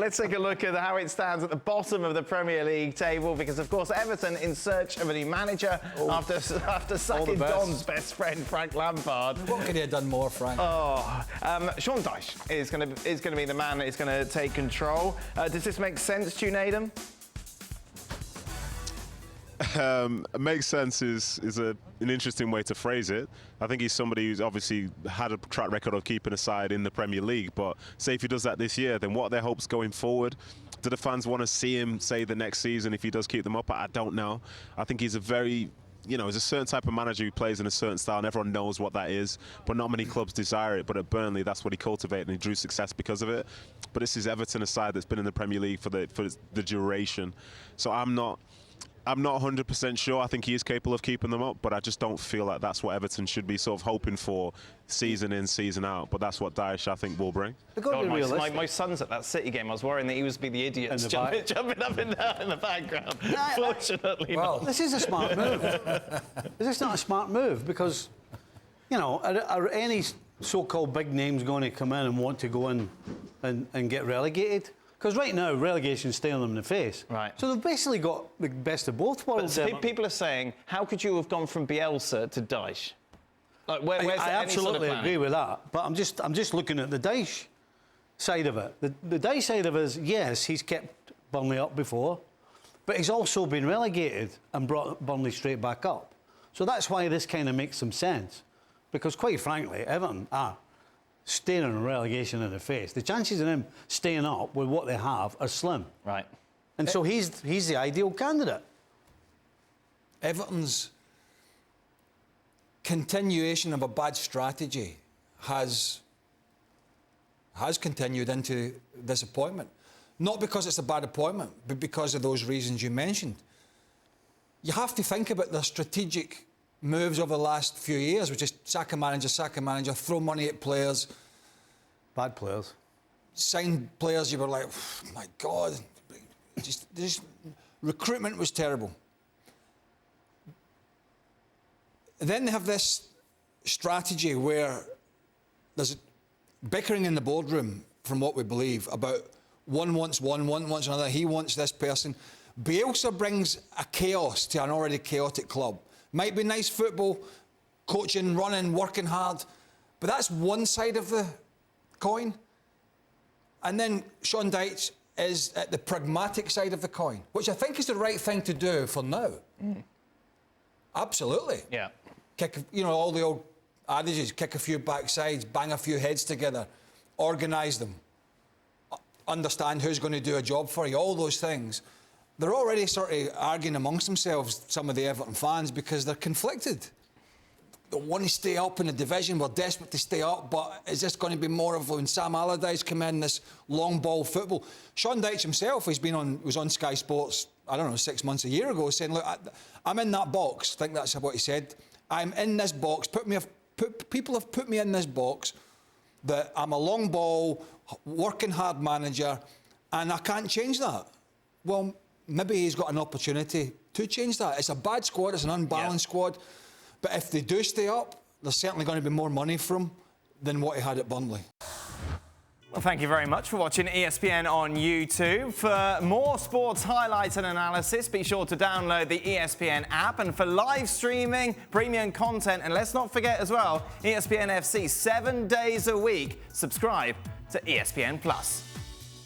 Let's take a look at how it stands at the bottom of the Premier League table, because, of course, Everton in search of a new manager after sacking Don's best friend, Frank Lampard. What could he have done more, Frank? Sean Dyche is going to be the man that is going to take control. Does this make sense to you, Nathan? Makes sense is an interesting way to phrase it. I think he's somebody who's obviously had a track record of keeping a side in the Premier League, but say if he does that this year, then what are their hopes going forward? Do the fans want to see him, say, the next season if he does keep them up? I don't know. I think he's a very, he's a certain type of manager who plays in a certain style, and everyone knows what that is, but not many clubs desire it. But at Burnley, that's what he cultivated, and he drew success because of it. But this is Everton, a side that's been in the Premier League for the duration. So I'm not 100% sure. I think he is capable of keeping them up, but I just don't feel like that's what Everton should be sort of hoping for season in, season out. But that's what Dyche, I think, will bring. God, my son's at that City game. I was worrying that he was be the idiot jumping up and down in the background. Fortunately, well, this is a smart move. This is not a smart move because, are any so-called big names going to come in and want to go in and get relegated? Because right now, relegation's staring them in the face. Right. So they've basically got the best of both worlds. But people are saying, how could you have gone from Bielsa to Dyche? Like, where's I absolutely sort of agree with that. But I'm just looking at the Dyche side of it. The Dyche side of it is, yes, he's kept Burnley up before, but he's also been relegated and brought Burnley straight back up. So that's why this kind of makes some sense. Because quite frankly, Everton are staring relegation in the face. The chances of them staying up with what they have are slim. Right. And so he's the ideal candidate. Everton's continuation of a bad strategy has continued into disappointment. Not because it's a bad appointment, but because of those reasons you mentioned. You have to think about the strategic moves over the last few years, which is sack a manager, throw money at players. Bad players. Sign players you were like, oh, my God, just recruitment was terrible. Then they have this strategy where there's bickering in the boardroom, from what we believe, about one wants another, he wants this person. Bielsa brings a chaos to an already chaotic club. Might be nice football, coaching, running, working hard, but that's one side of the coin. And then Sean Dyche is at the pragmatic side of the coin, which I think is the right thing to do for now. Absolutely. Yeah. Kick, all the old adages, kick a few backsides, bang a few heads together, organise them, understand who's going to do a job for you, all those things. They're already sort of arguing amongst themselves, some of the Everton fans, because they're conflicted. They want to stay up in the division. We're desperate to stay up, but is this going to be more of when Sam Allardyce come in, this long ball football? Sean Dyche himself, was on Sky Sports, 6 months, a year ago, saying, look, I'm in that box. I think that's what he said. I'm in this box. People have put me in this box that I'm a long ball, working hard manager, and I can't change that. Well, maybe he's got an opportunity to change that. It's a bad squad, it's an unbalanced squad. But if they do stay up, there's certainly going to be more money for him than what he had at Burnley. Well, thank you very much for watching ESPN on YouTube. For more sports highlights and analysis, be sure to download the ESPN app. And for live streaming, premium content, and let's not forget as well, ESPN FC 7 days a week. Subscribe to ESPN+.